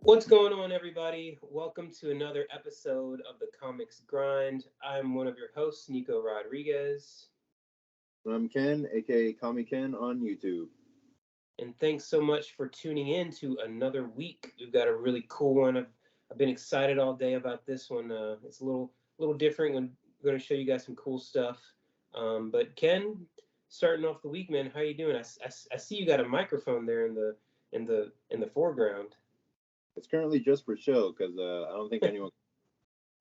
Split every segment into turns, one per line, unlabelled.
What's going on, everybody? Welcome to another episode of the Comics Grind. I'm one of your hosts, Nico Rodriguez.
I'm Ken, aka Kami Ken on YouTube.
And thanks so much for tuning in to another week. We've got a really cool one. I've been excited all day about this one. It's a little different. I'm going to show you guys some cool stuff. But Ken, starting off the week, man, how you doing? I see you got a microphone there in the foreground.
It's currently just for show because I don't think anyone.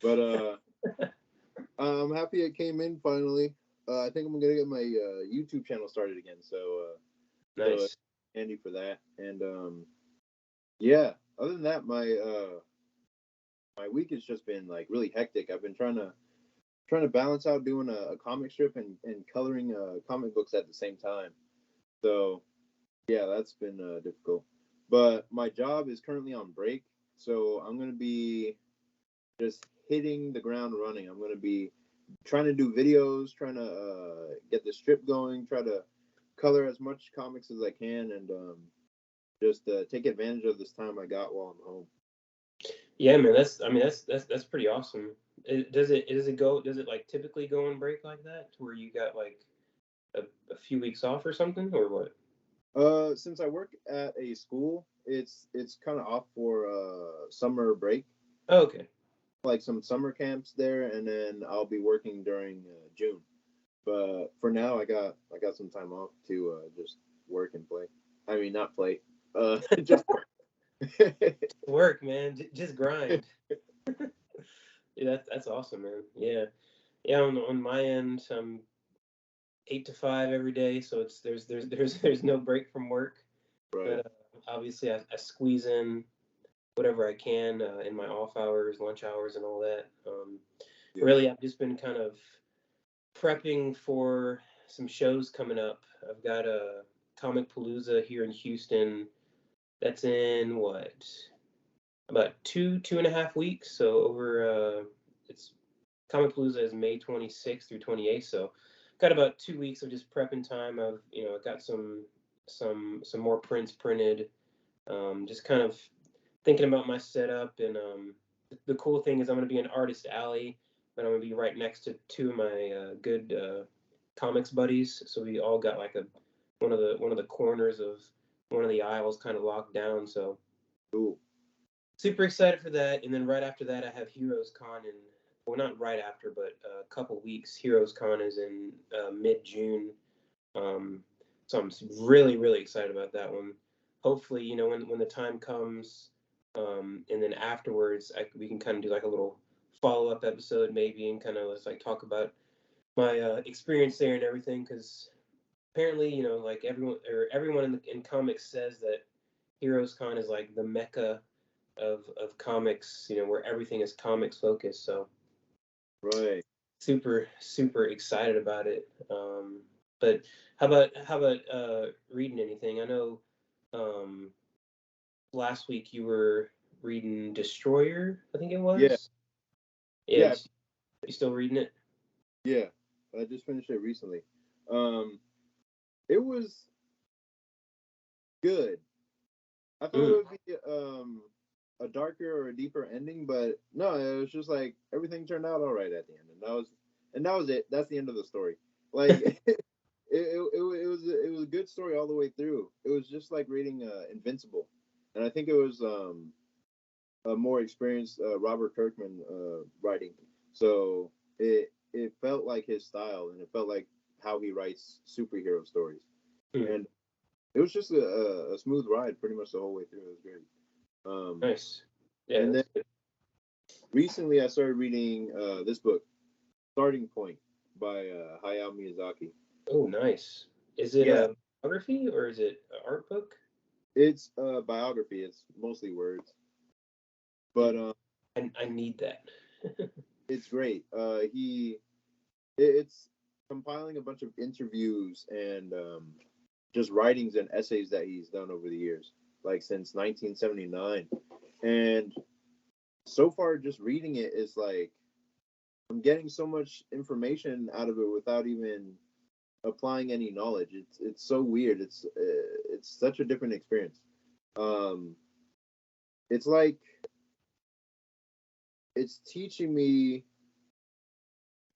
But I'm happy it came in finally. I think I'm gonna get my YouTube channel started again, so
Nice.
handy for that. And yeah, other than that, my week has just been like really hectic. I've been trying to balance out doing a comic strip and coloring comic books at the same time. So yeah, that's been difficult. But my job is currently on break, so I'm gonna be just hitting the ground running. I'm gonna be trying to do videos, trying to get the strip going, try to color as much comics as I can, and just take advantage of this time I got while I'm home.
Yeah, man. That's pretty awesome. Does it like typically go on break like that, to where you got like a, a few weeks off or something, or what?
Since I work at a school, it's kind of off for summer break,
Oh, okay.
like some summer camps there, and then I'll be working during June. But for now, I got some time off to just work and play. I mean, not play. Just
Work, man. Just grind. Yeah, that's awesome, man. Yeah, yeah. On my end, I'm 8 to 5 every day, so there's no break from work.
right.
But obviously, I squeeze in whatever I can in my off hours, lunch hours, and all that.
Yeah.
Really, I've just been kind of prepping for some shows coming up. I've got a Comic Palooza here in Houston. That's in what, about two and a half weeks. So over it's Comic Palooza is May 26th through 28th. So got about 2 weeks of just prepping time. I've got some more prints printed. Just kind of thinking about my setup, and the cool thing is I'm going to be in Artist Alley, but I'm going to be right next to two of my good comics buddies. So we all got like a one of the corners of one of the aisles kind of locked down. So
Cool.
super excited for that. And then right after that, I have Heroes Con in, well, not right after, but a couple weeks. Heroes Con is in mid June. Um, so I'm really, really excited about that one. Hopefully, when the time comes, and then afterwards, we can kind of do like a little follow up episode maybe, and kind of let's like talk about my experience there and everything. Because apparently, like everyone in comics says that Heroes Con is like the mecca of comics. Where everything is comics focused. So
Right.
super super excited about it. But how about reading anything? I know um, last week you were reading Destroyer, I think it
Yeah.
was. Yeah,
Yeah.
you still reading it?
Yeah. I just finished it recently. Um, it was good. I thought
Mm.
it would be a darker or a deeper ending, but no, it was just like everything turned out all right at the end, and that was it. That's the end of the story. Like it was a good story all the way through. It was just like reading Invincible, and I think it was a more experienced Robert Kirkman writing. So it felt like his style, and it felt like how he writes superhero stories,
Mm.
and it was just a smooth ride pretty much the whole way through. It was great.
Nice. Yeah,
And then
that's good.
recently I started reading this book, Starting Point by Hayao Miyazaki.
Oh, nice. Is it
Yeah,
a biography or is it an art book?
it's a biography. It's mostly words, but
Mm. I need that.
it's great. It's compiling a bunch of interviews and just writings and essays that he's done over the years, like since 1979. And so far, just reading it is like I'm getting so much information out of it without even applying any knowledge. It's so weird. It's such a different experience. Um, it's like it's teaching me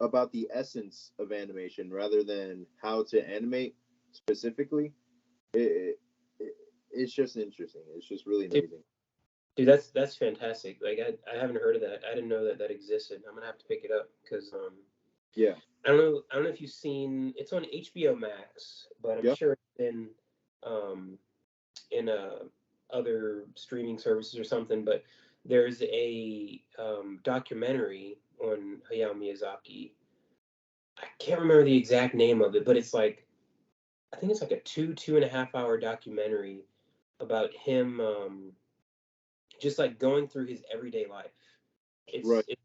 about the essence of animation rather than how to animate specifically. It it's just interesting. It's just really
Dude,
amazing.
dude, that's fantastic. Like I haven't heard of that. I didn't know that that existed. I'm gonna have to pick it up because
Yeah.
I don't know if you've seen. It's on HBO Max, but I'm
Yeah.
sure it's um in other streaming services or something. But there's a documentary on Hayao Miyazaki. I can't remember the exact name of it, but it's like I think it's like a 2.5 hour documentary about him just like going through his everyday life.
Right.
It's it,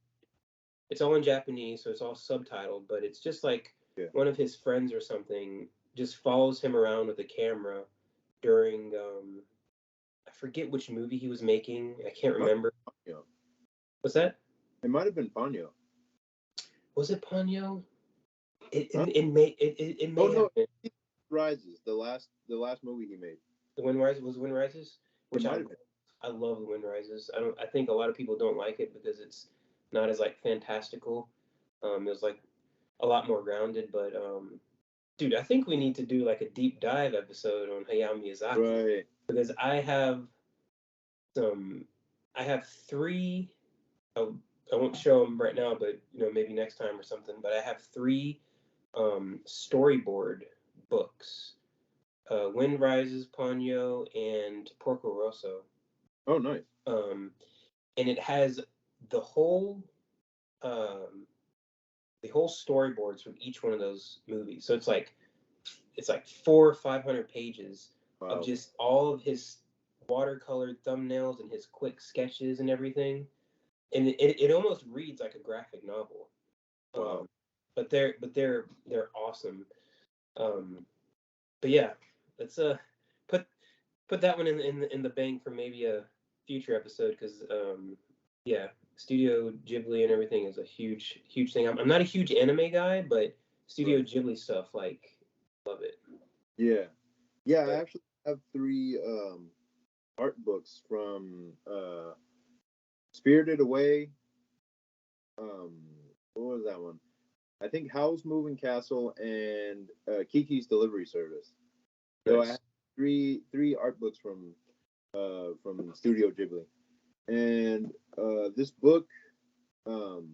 it's all in Japanese, so it's all subtitled, but it's just like
Yeah.
one of his friends or something just follows him around with a camera during I forget which movie he was making. I can't
Might
remember.
have Ponyo.
What's that?
It might have been Ponyo.
Was it Ponyo?
Huh?
It
Oh
may
no,
have been.
Rises, the last movie he made.
The Wind Rises was Wind Rises,
It
which
might have been.
I love The Wind Rises. I think a lot of people don't like it because it's not as like fantastical. It was like a lot more grounded, but dude, I think we need to do like a deep dive episode on Hayao Miyazaki
Right.
because some I have three. I, I won't show them right now, but maybe next time or something. But I have three storyboard books: Wind Rises, Ponyo, and Porco Rosso.
Oh, nice.
Um, and it has the whole um, the whole storyboards from each one of those movies. So it's like 400 or 500 pages of
Wow.
just all of his watercolored thumbnails and his quick sketches and everything. And it almost reads like a graphic novel.
Wow.
Um, but they're awesome. Um, but yeah, let's put put that one in the bank for maybe a future episode because yeah, Studio Ghibli and everything is a huge thing. I'm not a huge anime guy, but Studio
Right.
Ghibli stuff like love it.
Yeah. Yeah, I
But
actually have three art books from Spirited Away. Um, what was that one? I think Howl's Moving Castle and Kiki's Delivery Service. So I have
nice.
three art books from Studio Ghibli, and this book um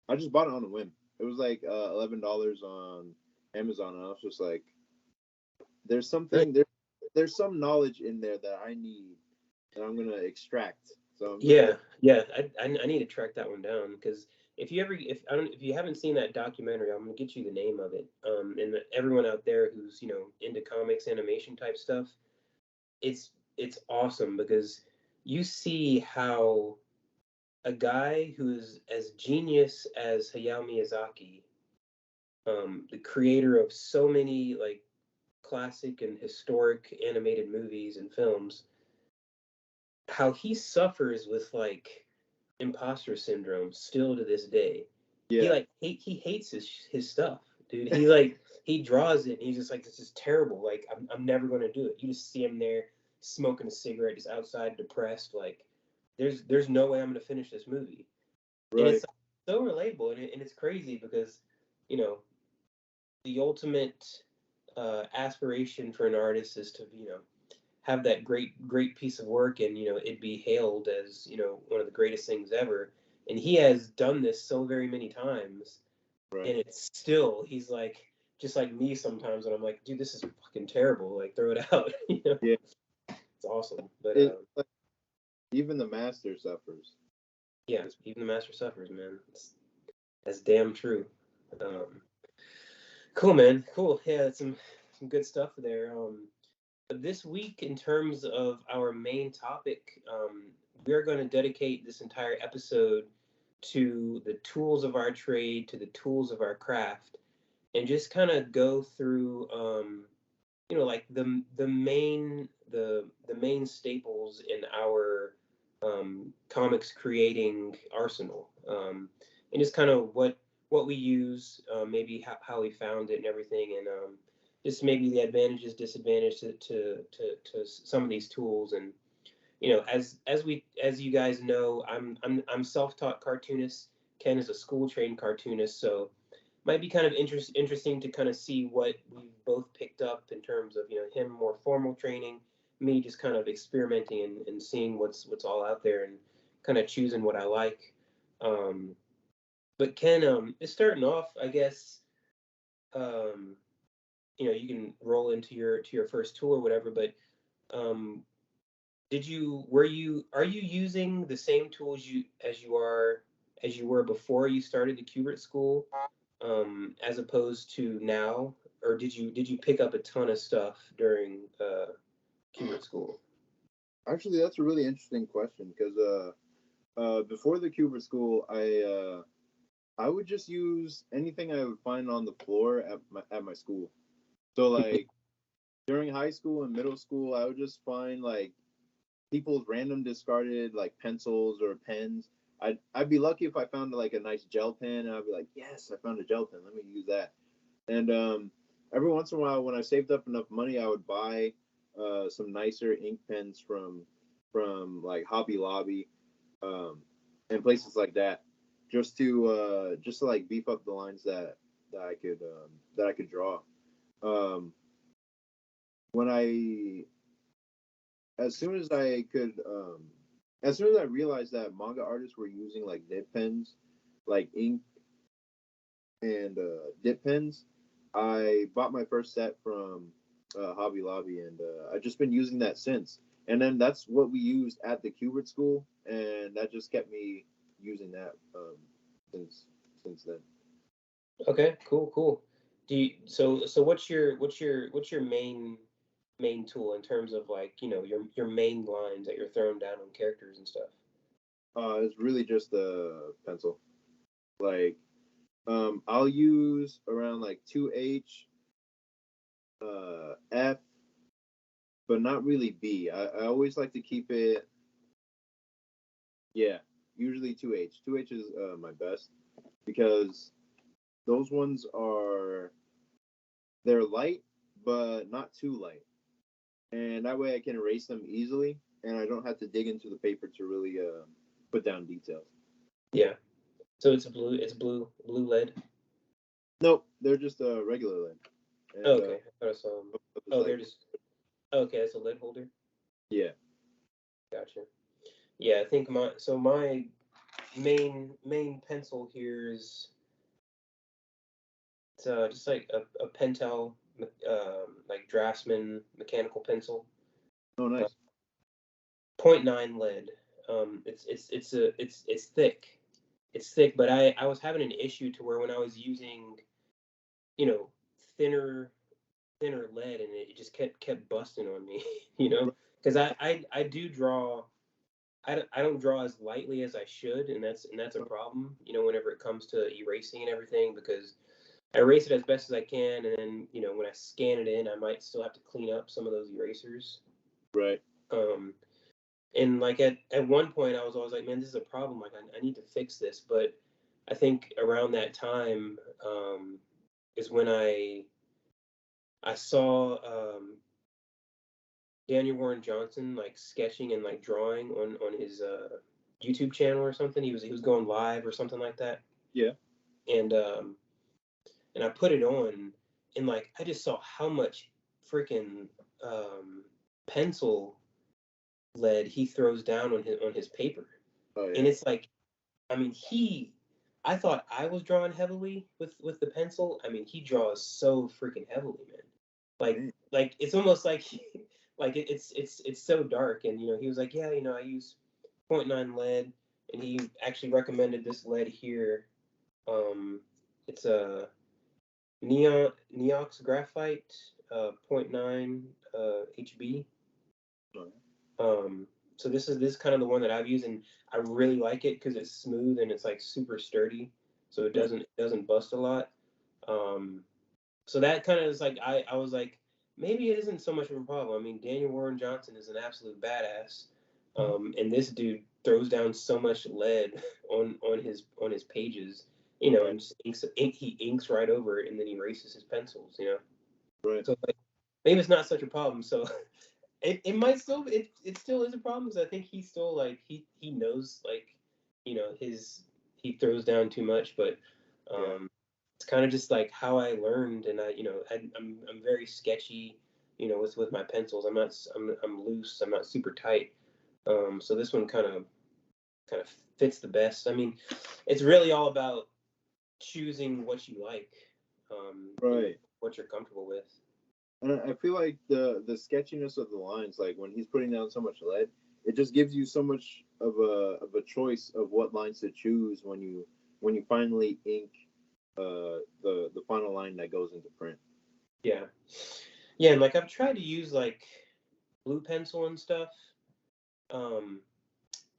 I just bought it on a whim. It was like $11 on Amazon, and I was just like, there's
Nice.
something there's some knowledge in there that I need that I'm gonna extract. So I'm just
Yeah,
like,
yeah. I need to track that one down because if I don't if you haven't seen that documentary, I'm gonna get you the name of it. And everyone out there who's into comics animation type stuff, it's awesome because you see how a guy who is as genius as Hayao Miyazaki, the creator of so many like classic and historic animated movies and films, how he suffers with like imposter syndrome still to this day. He
yeah,
like he hates his stuff, dude. He like he draws it and he's just like this is terrible. Like I'm never gonna do it. You just see him there smoking a cigarette, just outside, depressed. Like there's no way I'm gonna finish this movie. And
right,
it's so relatable and it's crazy because you know the ultimate aspiration for an artist is to have that great piece of work and it be hailed as one of the greatest things ever, and he has done this so very many times,
right.
and it's still he's like just like me sometimes when I'm like, dude, this is fucking terrible, like throw it out.
Yeah,
It's awesome, but
it like, even the master suffers.
yeah,
It's,
even the master suffers, man. That's damn true. um cool, man, cool. Yeah, that's some good stuff there. This week, in terms of our main topic, we're going to dedicate this entire episode to the tools of our trade, to the tools of our craft, and just kind of go through, like the main staples in our comics creating arsenal, and just kind of what we use, maybe how we found it and everything, and just maybe the advantages, disadvantages to some of these tools, and as you guys know, I'm self-taught cartoonist. Ken is a school-trained cartoonist, so might be kind of interesting to kind of see what we've both picked up in terms of him more formal training, me just kind of experimenting and seeing what's all out there and kind of choosing what I like. Um, but Ken, is starting off, I guess. Um, you can roll into your first tool or whatever, but um, are you using the same tools as you were before you started the Kubert school, as opposed to now, or did you pick up a ton of stuff during Kubert school?
Actually, that's a really interesting question because before the Kubert school, I would just use anything I would find on the floor at my school. So like during high school and middle school, I would just find like people's random discarded like pencils or pens. I'd be lucky if I found like a nice gel pen, and I'd be like, yes, I found a gel pen. Let me use that. And every once in a while, when I saved up enough money, I would buy some nicer ink pens from like Hobby Lobby, and places like that, just to like beef up the lines that I could draw. Um, when I as soon as I could, as soon as I realized that manga artists were using like nib pens, like ink and dip pens, I bought my first set from Hobby Lobby, and I've just been using that since. And then that's what we used at the Kubert school, and that just kept me using that since then.
Okay, cool. So what's your main tool in terms of like your main lines that you're throwing down on characters and stuff?
It's really just a pencil. Like, I'll use around like 2H, F, but not really B. I always like to keep it, yeah, usually 2H. 2H is my best because those ones they're light, but not too light. And that way I can erase them easily and I don't have to dig into the paper to really put down details.
Yeah. So it's blue lead.
Nope, they're just a regular lead.
Oh,
And
okay. I thought I saw them.
it's
Oh,
like,
they're just okay. It's a lead holder.
yeah.
Gotcha. Yeah, I think my main pencil here is it's just like a Pentel like Draftsman mechanical pencil.
Oh,
Uh,
nice.
.9 lead. It's thick. It's thick, but I was having an issue to where when I was using you know thinner lead, and it just kept busting on me. Because I do draw. I don't draw as lightly as I should, and that's a problem. Whenever it comes to erasing and everything, because I erase it as best as I can, and then when I scan it in, I might still have to clean up some of those erasers.
Right.
Um, and like at one point, I was always like, man, this is a problem. Like I need to fix this. But I think around that time is when I saw Daniel Warren Johnson like sketching and like drawing on his YouTube channel or something. He was going live or something like that.
Yeah.
And I put it on, and like I just saw how much freaking pencil lead he throws down on his paper.
Oh,
And
yeah.
it's like, I mean, I thought I was drawing heavily with the pencil. I mean, he draws so freaking heavily, man. Like
Dang.
like it's almost like like it's so dark. And he was like, yeah, I use .9 lead, and he actually recommended this lead here. It's a Neox graphite, .9 HB.
Oh,
So this is kind of the one that I've used, and I really like it because it's smooth and it's like super sturdy, so it
yeah.
doesn't bust a lot. Um, so that kind of is like I was like, maybe it isn't so much of a problem. I mean, Daniel Warren Johnson is an absolute badass, and this dude throws down so much lead on his pages,
Right.
and just he inks right over it and then he erases his pencils.
Right.
So like maybe it's not such a problem. So it might still it still is a problem because I think he's still like he knows like his he throws down too much, but
Yeah.
it's kind of just like how I learned, and I'm very sketchy, with my pencils. I'm loose. I'm not super tight. So this one kind of fits the best. I mean, it's really all about choosing what you like,
Right.
what you're comfortable with.
And I feel like the sketchiness of the lines, like when he's putting down so much lead, it just gives you so much of a choice of what lines to choose when you finally ink the final line that goes into print.
Yeah, yeah, and like I've tried to use like blue pencil and stuff. Um,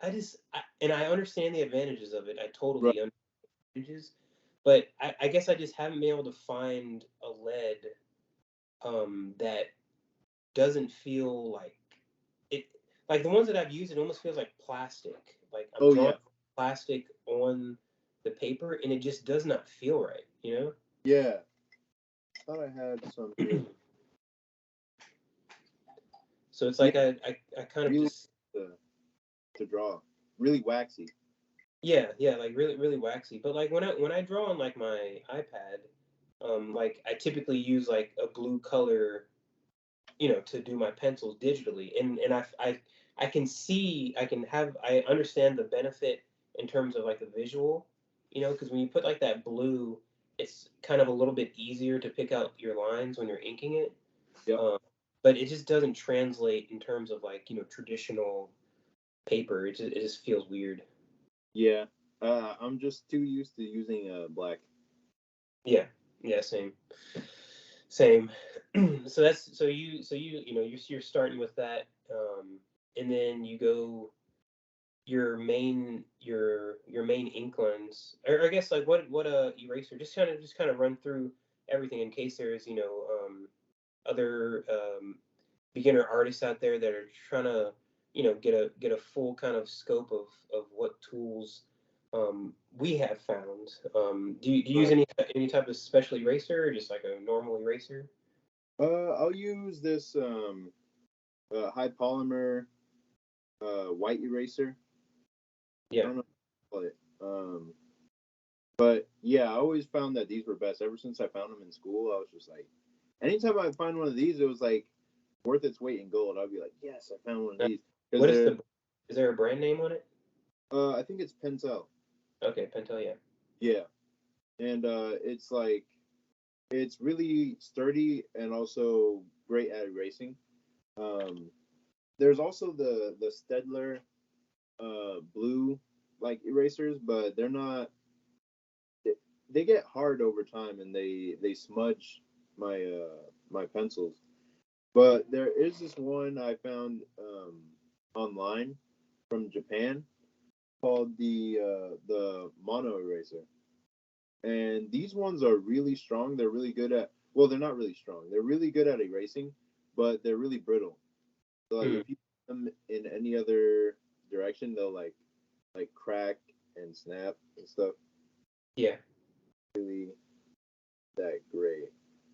and I understand the advantages of it. I
Right.
totally understand the advantages, but I guess I just haven't been able to find a lead that doesn't feel like it. Like the ones that I've used, it almost feels like plastic. Like I'm
Oh
drawing
yeah.
plastic on the paper, and it just does not feel right.
Yeah. Thought I had some here.
So it's
Yeah.
like I kind of
Really
just
to, to draw. Really waxy.
yeah, like really really waxy. But like when I draw on like my iPad, like I typically use like a blue color, to do my pencils digitally, and I can see I understand the benefit in terms of like the visual, because when you put like that blue, it's kind of a little bit easier to pick out your lines when you're inking it.
Yep.
Um, but it just doesn't translate in terms of like traditional paper. It just feels weird.
Yeah. I'm just too used to using black.
Yeah, yeah, same. So you're starting with that, and then you go your main ink lines, or I guess like what a eraser. Just kind of run through everything in case there's other beginner artists out there that are trying to get a full kind of scope of what tools we have found. Do you use
Right.
any type of special eraser or just like a normal eraser?
I'll use this high polymer white eraser. I
Yeah.
don't know what to call it. But yeah, I always found that these were best. Ever since I found them in school, I was just like, anytime I find one of these, it was like worth its weight in gold. I'd be like, yes, I found one of
Uh,
these because
What is
they're.
is there a brand name on it?
I think it's Pentel.
Okay, Pentel, yeah.
Yeah, and it's like it's really sturdy and also great at erasing. Um, there's also the Stedler blue like erasers, but they're not. They, they get hard over time and they smudge my pencils. But there is this one I found online from Japan called the mono eraser, and these ones are really strong. They're really good at well, they're not really strong. They're really good at erasing, but they're really brittle. So like
Hmm.
if you put them in any other direction, they'll like crack and snap and stuff.
Yeah.
Really that great,
Right.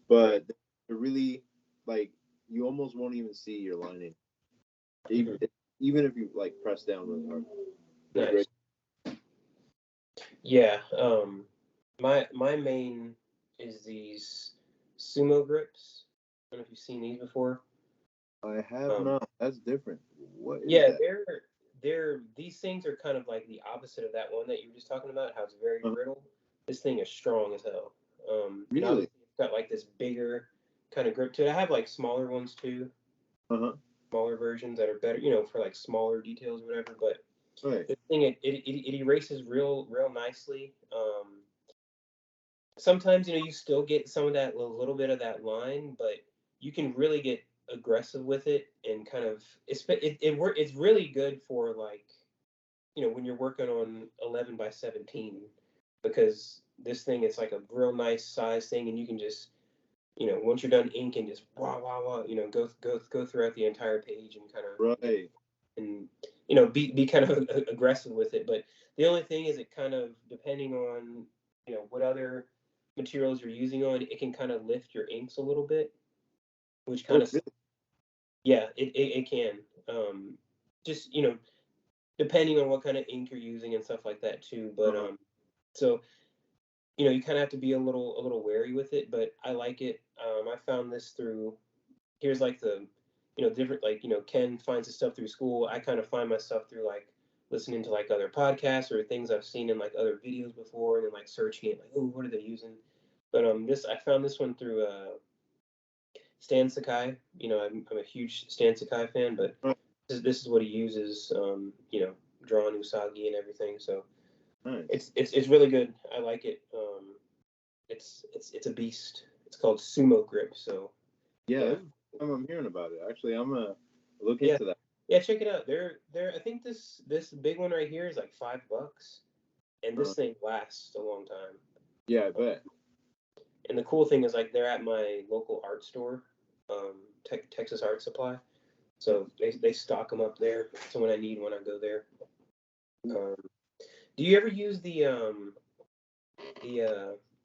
but they're really like you almost won't even see your lining, even
Hmm.
even if you like press down really hard. They're great.
Nice. Yeah. My main is these sumo grips. I don't know if you've seen these before.
I have
Um,
not. That's different. What is
yeah,
that?
these things are kind of like the opposite of that one that you were just talking about, how it's very
Uh,
brittle. This thing is strong as hell. And
really?
obviously it's got like this bigger kind of grip to it. I have like smaller ones too,
Uh huh.
smaller versions that are better, for like smaller details or whatever. But
Right.
this thing it erases real nicely. Sometimes you still get some of that a little bit of that line, but you can really get aggressive with it and kind of it's really good for like when you're working on 11 by 17 because this thing is like a real nice size thing and you can just once you're done inking just wah wah wah go throughout the entire page and kind of
Right.
and be kind of aggressive with it. But the only thing is it kind of depending on what other materials you're using on it can kind of lift your inks a little bit, which kind
Oh,
of
really?
Yeah, it can. Just depending on what kind of ink you're using and stuff like that too. But so you kind of have to be a little wary with it. But I like it. I found this through. Here's like the different, like Ken finds his stuff through school. I kind of find my stuff through like listening to like other podcasts or things I've seen in like other videos before, and then like searching it like, oh, what are they using? But this I found this one through Stan Sakai. I'm a huge Stan Sakai fan, but
Right.
this is what he uses. Drawing Usagi and everything. So
Nice.
it's really good. I like it. It's a beast. It's called Sumo Grip. So
Yeah,
yeah,
this is the time I'm hearing about it. Actually, I'm gonna look
yeah,
into that.
yeah. Check it out. They're. I think this big one right here is like $5, and
Uh,
this thing lasts a long time.
yeah, I bet.
And the cool thing is like they're at my local art store, Texas Art Supply. So they stock them up there. So when I need one, I go there. Um, do you ever use the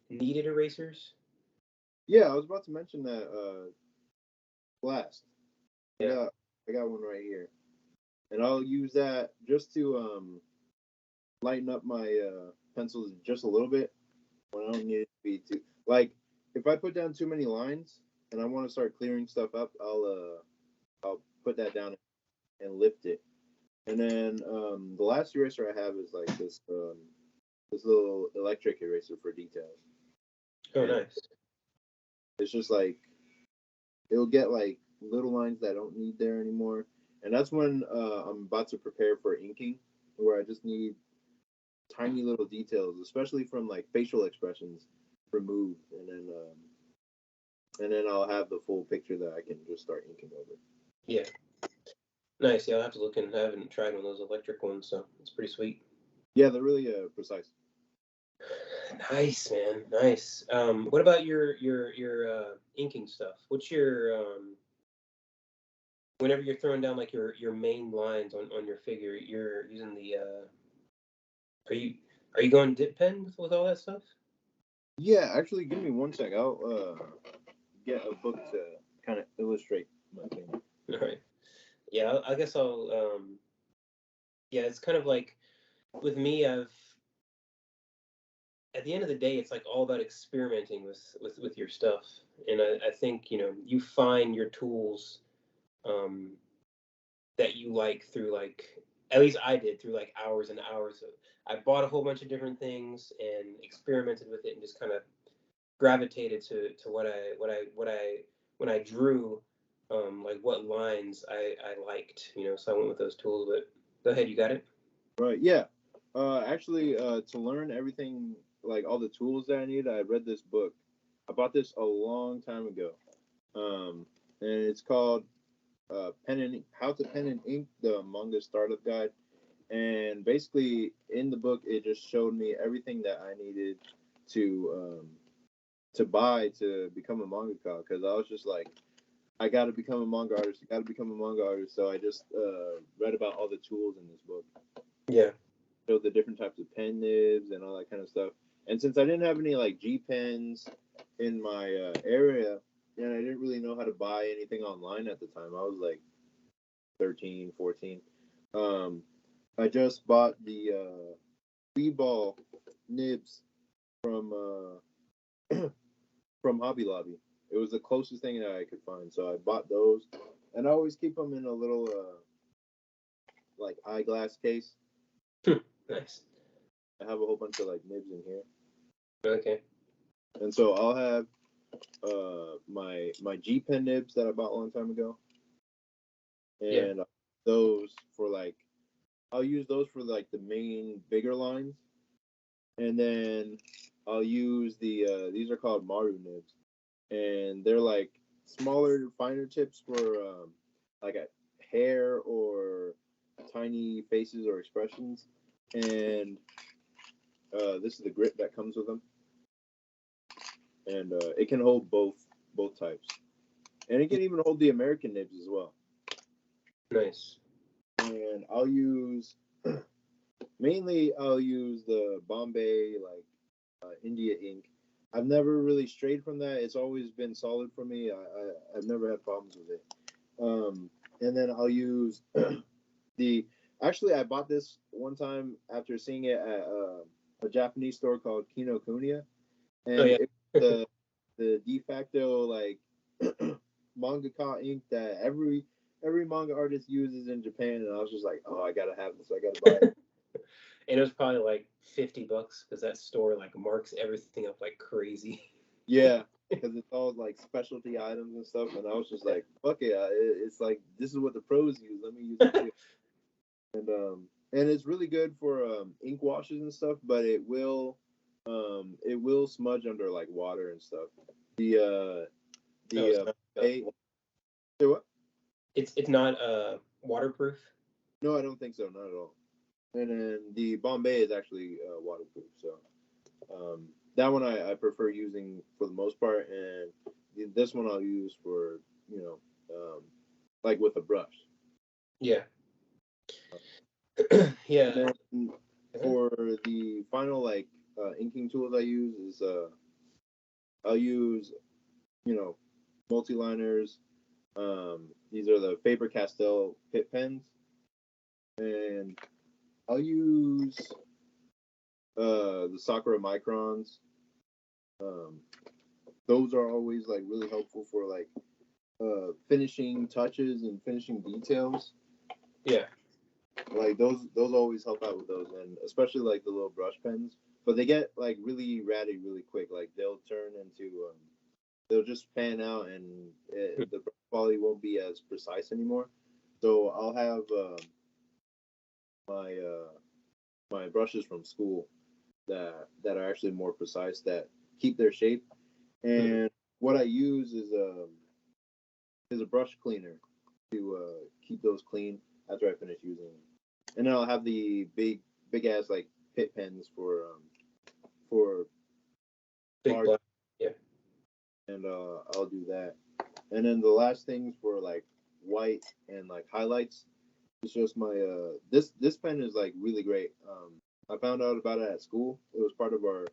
kneaded erasers?
Yeah, I was about to mention that last. I
Yeah.
got I got one right here, and I'll use that just to lighten up my pencils just a little bit when I don't need it to be too like if I put down too many lines and I want to start clearing stuff up, I'll put that down and lift it. And then the last eraser I have is like this little electric eraser for details,
Oh,
and
nice.
it's just like it'll get like little lines that I don't need there anymore. And that's when I'm about to prepare for inking, where I just need tiny little details, especially from like facial expressions, removed, and then I'll have the full picture that I can just start inking over.
Yeah. Nice. Yeah, I'll have to look in. I haven't tried one of those electric ones, so it's pretty sweet.
Yeah, they're really precise.
Nice, man. Nice. What about your inking stuff? What's your whenever you're throwing down like your main lines on your figure, you're using the are you are you going dip pen with all that stuff?
Yeah, actually, give me one sec. I'll get a book to kind of illustrate my thing.
All right. Yeah, I guess I'll yeah, it's kind of like with me, I've at the end of the day, it's like all about experimenting with your stuff, and I think you find your tools um, that you like through like at least I did through like hours and hours of I bought a whole bunch of different things and experimented with it and just kind of gravitated to what I when I drew like what lines I liked, so I went with those tools. But go ahead, you got it.
Right. Yeah. Actually, to learn everything, like all the tools that I need, I read this book. I bought this a long time ago, and it's called "Pen and Ink: How to Pen and Ink: The Manga Startup Guide." And basically, in the book, it just showed me everything that I needed to buy to become a mangaka. Because I was just like, I got to become a manga artist. I got to become a manga artist. So I just read about all the tools in this book.
Yeah.
Showed the different types of pen nibs and all that kind of stuff. And since I didn't have any like G pens in my area, and I didn't really know how to buy anything online at the time, I was like 13, 14. Um, I just bought the speedball nibs from from Hobby Lobby. It was the closest thing that I could find, so I bought those, and I always keep them in a little like eyeglass case.
Nice.
I have a whole bunch of like nibs in here,
Okay.
and so I'll have my G Pen nibs that I bought a long time ago,
Yeah.
and those for like I'll use those for like the main bigger lines, and then I'll use the these are called Maru nibs, and they're like smaller, finer tips for like a hair or tiny faces or expressions, and this is the grip that comes with them, and it can hold both types, and it can even hold the American nibs as well.
Nice.
And I'll use I'll use the Bombay like India ink. I've never really strayed from that. It's always been solid for me. I've never had problems with it. And then I'll use the. Actually, I bought this one time after seeing it at a Japanese store called Kinokuniya,
Oh
and
yeah.
it the de facto like mangaka ink that every manga artist uses in Japan, and I was just like, oh, I gotta have this, I gotta buy it.
And it was probably like $50 because that store like marks everything up like crazy.
Yeah, because it's all like specialty items and stuff, and I was just like, fuck it, it's like this is what the pros use. Let me use it too. And it's really good for ink washes and stuff, but it will smudge under like water and stuff. The
No, it's
the
not.
Bombay, say what?
It's not waterproof.
No, I don't think so, not at all. And then the Bombay is actually waterproof, so that one I prefer using for the most part, and this one I'll use for you know like with a brush.
Yeah.
And
Yeah.
then for the final like inking tools I use is I'll use you know multi-liners. These are the Faber Castell Pit pens, and I'll use the Sakura microns. Um, those are always like really helpful for like finishing touches and finishing details.
Yeah.
Like those always help out with those, and especially like the little brush pens. But they get like really ratty really quick. Like they'll turn into they'll just pan out, and the brush quality won't be as precise anymore. So I'll have my my brushes from school that are actually more precise, that keep their shape.
Mhm.
And what I use is a brush cleaner to keep those clean after I finish using them. And then I'll have the big ass like pit pens for
Big
large,
black. Yeah.
and I'll do that. And then the last things for like white and like highlights, it's just my this pen is like really great. I found out about it at school. It was part of our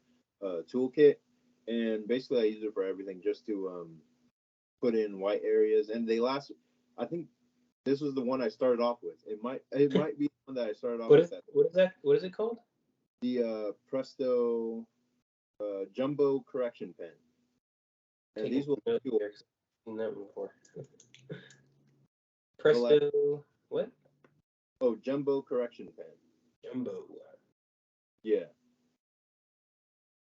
toolkit, and basically I use it for everything, just to put in white areas. And they last. I think this was the one I started off with. It might be the one that I started off
What
with
is
at
what is that? What is it called?
the Presto Jumbo Correction Pen, and
Taking
these will
some notes
last you.
here 'cause I've seen that one before.
They'll last,
Presto. What?
oh, Jumbo Correction Pen.
Jumbo.
Yeah,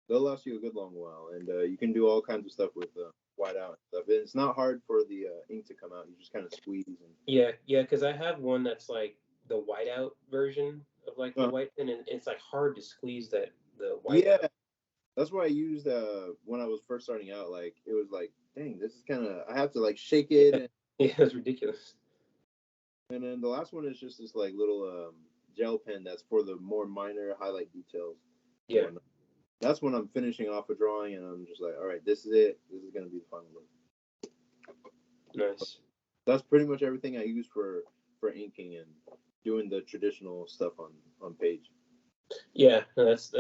they'll last you a good long while, and you can do all kinds of stuff with white out and stuff. It's not hard for the ink to come out. You just kind of squeeze and.
Yeah, yeah, because I have one that's like the whiteout version of like the
Uh,
white pen, and it's like hard to squeeze the
yeah,
whiteout.
that's what I used when I was first starting out. Like it was like, dang, this is kind of. I have to like shake it,
Yeah, yeah, it's ridiculous.
and then the last one is just this like little gel pen that's for the more minor highlight details and
Yeah,
whatnot. That's when I'm finishing off a drawing, and I'm just like, all right, this is it. This is gonna be the final look.
nice.
That's pretty much everything I use for inking and doing the traditional stuff on page.
Yeah, no, that's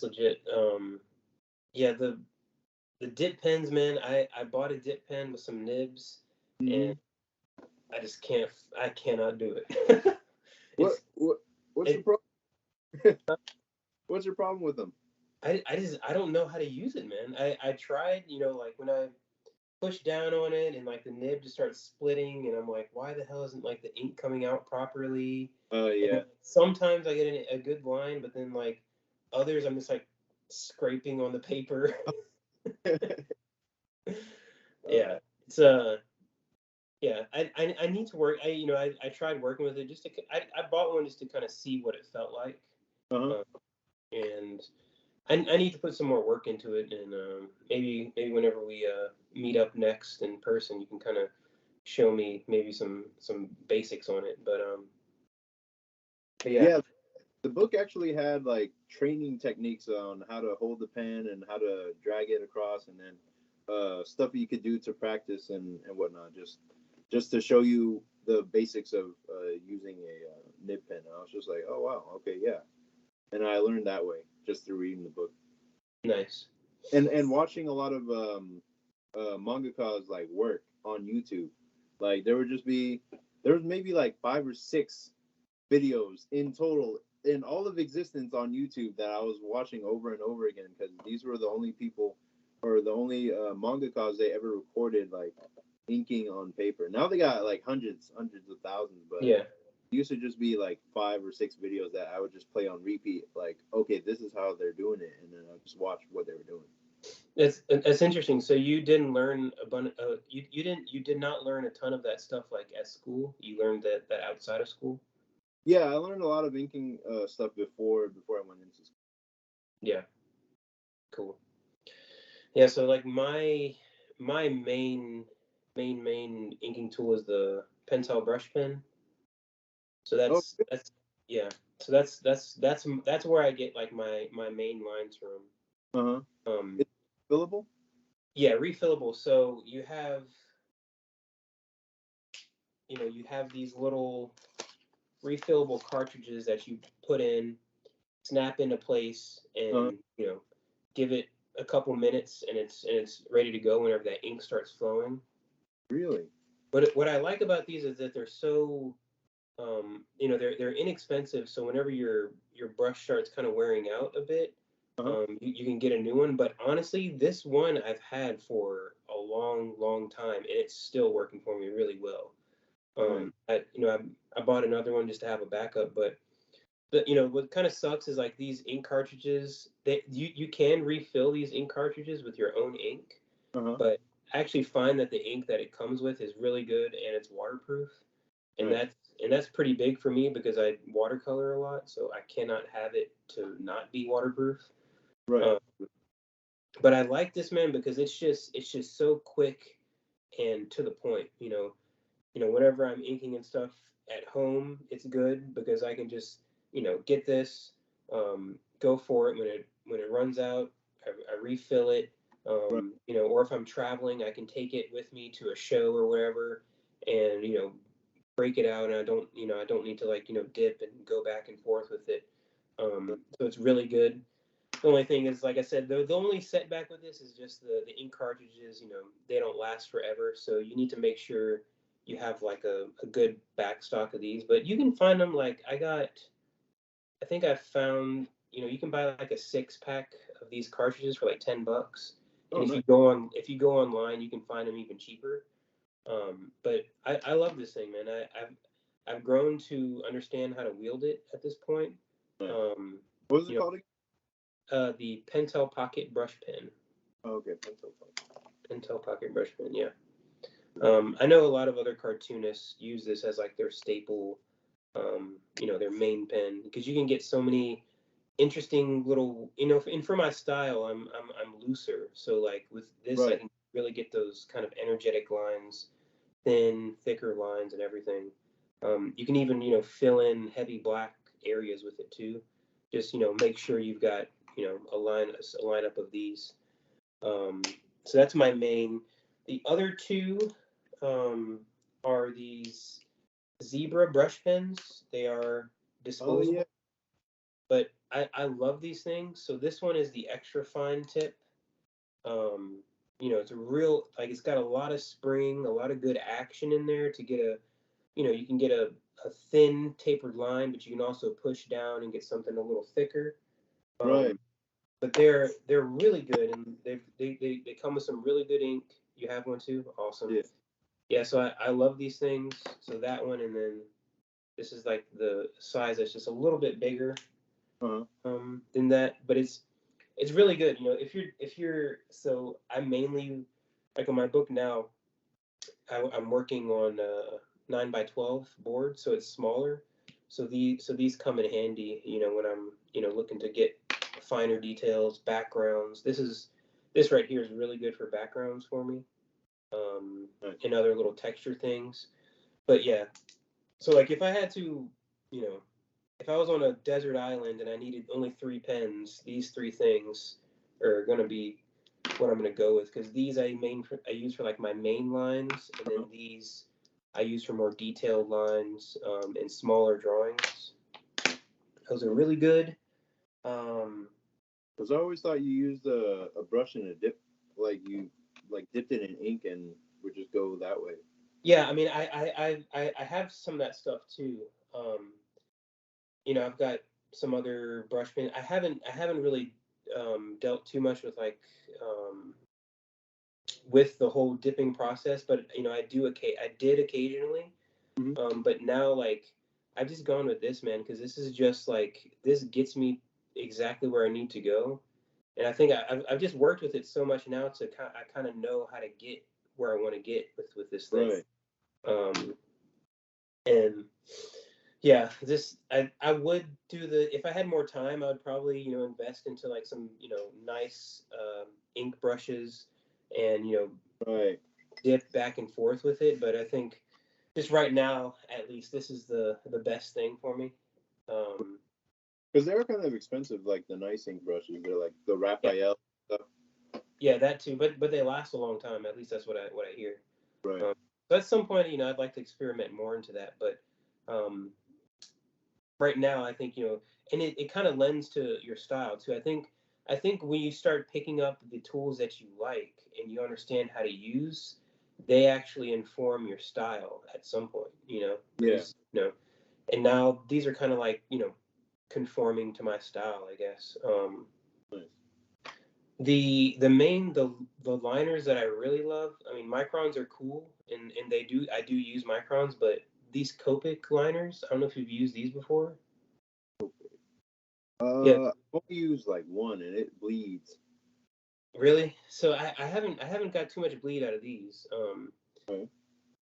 legit. Yeah, the dip pens, man. I bought a dip pen with some nibs, and
Mm-hmm.
I just can't. I cannot do it.
What
it's
what what's your
it.
problem? What's your problem with them?
I don't know how to use it, man. I tried, like when I push down on it and like the nib just starts splitting, and I'm like, why the hell isn't like the ink coming out properly? And then
Yeah.
sometimes I get a good line, but then like others I'm just like scraping on the paper.
uh,
Yeah, it's yeah, I need to work. I tried working with it just to I bought one just to kind of see what it felt like,
uh-huh.
uh, and I need to put some more work into it, and maybe whenever we meet up next in person, you can kind of show me maybe some basics on it. But yeah,
Yeah, the book actually had like training techniques on how to hold the pen and how to drag it across, and then stuff you could do to practice and whatnot, just to show you the basics of using a nib pen. And I was just like, oh wow, okay, yeah. And I learned that way just through reading the book
nice.
and watching a lot of mangakas like work on YouTube. Like there was maybe like 5 or 6 videos in total in all of existence on YouTube that I was watching over and over again because these were the only people or the only mangakas they ever recorded like inking on paper. Now they got like hundreds of thousands, but
Yeah.
it used to just be like 5 or 6 videos that I would just play on repeat. Like, okay, this is how they're doing it, and then I just watch what they were doing.
That's interesting. So you didn't learn a bunch. You did not learn a ton of that stuff like at school. You learned that outside of school.
Yeah, I learned a lot of inking stuff before I went into school.
Yeah. Cool. Yeah. So like my main inking tool is the Pentel brush pen. So
Oh,
that's yeah. So that's where I get like my main lines from.
uh-huh.
Um.
It's fillable?
Yeah. Refillable. So you have these little refillable cartridges that you put in, snap into place,
Uh-huh.
and give it a couple minutes, and it's ready to go whenever that ink starts flowing.
Really?
But what I like about these is that they're so they're inexpensive. So whenever your brush starts kind of wearing out a bit,
Uh-huh.
you can get a new one. But honestly, this one I've had for a long time, and it's still working for me really well.
Right.
I bought another one just to have a backup, but what kind of sucks is like these ink cartridges. You can refill these ink cartridges with your own ink,
Uh-huh.
but I actually find that the ink that it comes with is really good and it's waterproof, and
Right.
that's pretty big for me because I watercolor a lot, so I cannot have it to not be waterproof.
Right.
Um, but I like this, man, because it's just so quick and to the point. Whenever I'm inking and stuff at home, it's good because I can just, get this, go for it when it runs out. I refill it.
Right.
Or if I'm traveling, I can take it with me to a show or whatever, and break it out, and I don't need to like dip and go back and forth with it. So it's really good. The only thing is, like I said, the only setback with this is just the ink cartridges. They don't last forever, so you need to make sure you have like a good back stock of these. But you can find them like I think I found, you can buy like a 6 pack of these cartridges for like $10.
Oh,
And
nice.
if you go online, you can find them even cheaper. But I love this thing, man. I've grown to understand how to wield it at this point.
Nice.
Um,
What was it
you
called again?
the Pentel Pocket Brush Pen.
Oh, okay. Pencil phone.
Pentel Pocket Brush Pen, yeah. I know a lot of other cartoonists use this as like their staple, their main pen, because you can get so many interesting little, and for my style, I'm looser, so like with this, I
Right.
can really get those kind of energetic lines, thin, thicker lines, and everything. You can even fill in heavy black areas with it too. Just make sure you've got a lineup of these. Um, so that's my main. The other two um, are these zebra brush pens. They are
Oh, yeah.
disposable, but I love these things. So this one is the extra fine tip. It's a real, like, it's got a lot of spring, a lot of good action in there to get you can get a thin tapered line, but you can also push down and get something a little thicker.
Right.
Um, but they're really good, and they come with some really good ink. You have one too? Awesome.
Yeah.
Yeah, so I love these things. So that one, and then this is like the size that's just a little bit bigger
Uh-huh.
than that, but it's really good. If you're so I mainly like on my book now. I'm working on 9 by 12 board, so it's smaller. So these come in handy, when I'm looking to get finer details, backgrounds. This right here is really good for backgrounds for me,
Nice.
and other little texture things. But yeah, so like if I had to, you know, if I was on a desert island and I needed only 3 pens, these 3 things are gonna be what I'm gonna go with, because these I use for like my main lines, and
Uh-huh.
then these I use for more detailed lines, and smaller drawings. Those are really good. Um,
Because I always thought you used a brush and a dip, like you like dipped it in ink and would just go that way.
Yeah, I mean, I have some of that stuff too. Um, I've got some other brush pen. I haven't really dealt too much with like um, with the whole dipping process, but I did occasionally.
Hmm.
But now like I've just gone with this, man, because this is just like this gets me exactly where I need to go, and I think I've just worked with it so much now to I kind of know how to get where I want to get with this thing.
Right.
Um, and yeah, this I would do the if I had more time, I would probably invest into like some nice ink brushes and
Right.
dip back and forth with it. But I think just right now, at least, this is the best thing for me. Um,
Because they're kind of expensive, like the nice ink brushes. They're like the
yeah,
Raphael stuff.
yeah, that too. But they last a long time. At least that's what I hear.
Right.
Um, so at some point, I'd like to experiment more into that. But um, right now, I think and it kind of lends to your style too. I think when you start picking up the tools that you like and you understand how to use, they actually inform your style at some point.
Yeah.
Because and now these are kind of like conforming to my style, I guess.
Nice.
The liners that I really love. I mean, microns are cool, and I do use microns, but these Copic liners. I don't know if you've used these before. Yeah,
I've only used like one, and it bleeds.
really. So I haven't got too much bleed out of these.
Right.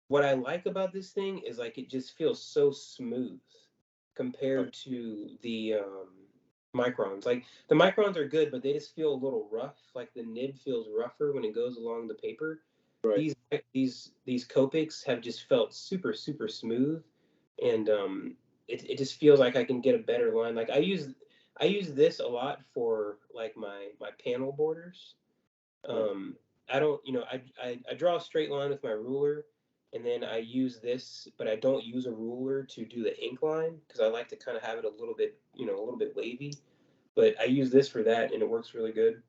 What I like about this thing is like it just feels so smooth
Right.
compared to the microns. Like the microns are good, but they just feel a little rough. Like the nib feels rougher when it goes along the paper.
Right.
These Copics have just felt super super smooth, and it just feels like I can get a better line. Like I use this a lot for like my panel borders.
Nice.
I don't, I draw a straight line with my ruler, and then I use this, but I don't use a ruler to do the ink line because I like to kind of have it a little bit, a little bit wavy. But I use this for that, and it works really good.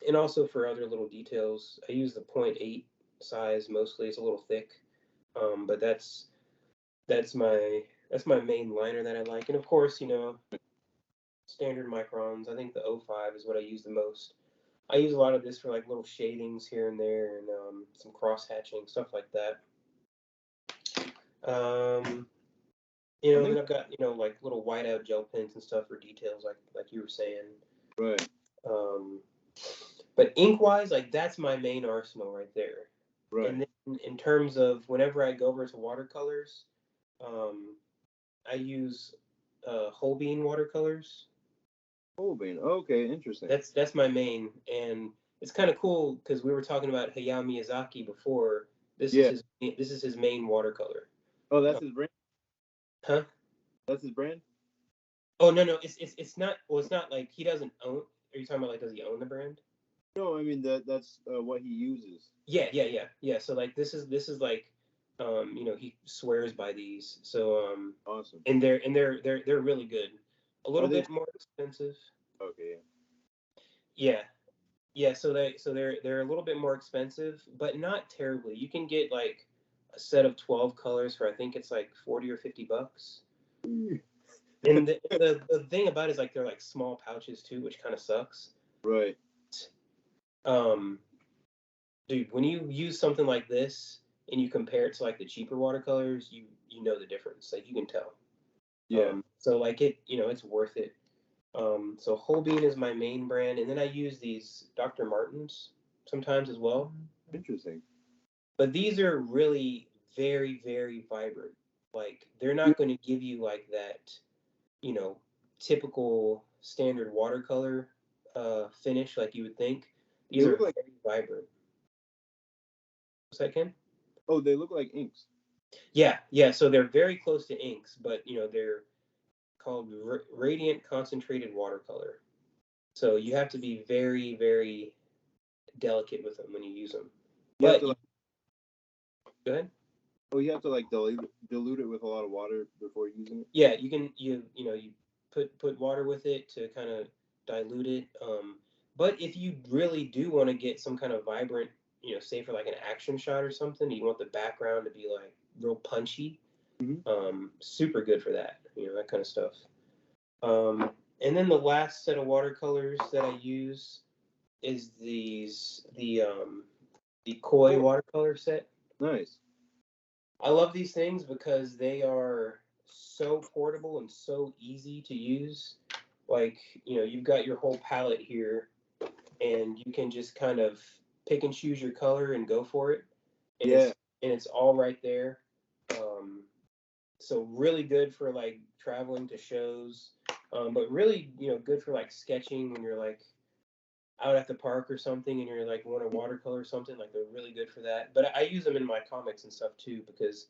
And also for other little details, I use the .8 size mostly. It's a little thick, but that's my that's my main liner that I like. And of course, standard microns. I think the O5 is what I use the most. I use a lot of this for like little shadings here and there, and some cross hatching stuff like that. Um,
I
and then
think.
I've got like little whiteout gel pens and stuff for details, like you were saying.
Right.
Um, but ink wise, like that's my main arsenal right there.
Right.
And then in terms of whenever I go over to watercolors, um, I use Holbein watercolors.
Oh, bean. Okay. Interesting.
That's my main, and it's kind of cool because we were talking about Hayao Miyazaki before.
Yeah.
This is his main watercolor.
Oh,
Uh,
that's his brand.
huh?
That's his brand.
Oh no, it's not. Well, it's not like he doesn't own. Are you talking about like does he own the brand?
No, I mean that's what he uses.
Yeah. So like this is like, he swears by these. So
Awesome.
and they're really good. A
Are
little
they?
bit more expensive.
Okay.
Yeah, yeah. So they're a little bit more expensive, but not terribly. You can get like a set of 12 colors for I think it's like 40 or $50.
Yeah.
And the thing about it is like they're like small pouches too, which kind of sucks.
Right.
Um, Dude, when you use something like this and you compare it to like the cheaper watercolors, you know the difference. Like you can tell.
Yeah.
So like it's worth it. So Holbein is my main brand, and then I use these Dr. Martens sometimes as well.
Interesting.
But these are really very, very vibrant. Like they're
Yeah.
not going to give you like that, you know, typical standard watercolor finish like you would think.
They
These
look
are
like.
very vibrant. Second?
Oh, they look like inks.
Yeah. So they're very close to inks, but they're called radiant concentrated watercolor. So you have to be very, very delicate with them when you use them.
You have
But
to like.
go ahead.
Oh, you have to like dilute it with a lot of water before using it.
Yeah, you can you put water with it to kind of dilute it. But if you really do want to get some kind of vibrant, say for like an action shot or something, you want the background to be like real punchy. Super good for that, that kind of stuff. And then the last set of watercolors that I use is the Koi watercolor set.
Nice.
I love these things because they are so portable and so easy to use. Like, you've got your whole palette here, and you can just kind of pick and choose your color and go for it. And
Yeah.
it's all right there. So really good for like traveling to shows, but really good for like sketching when you're like out at the park or something and you're like want to watercolor or something. Like they're really good for that. But I use them in my comics and stuff too because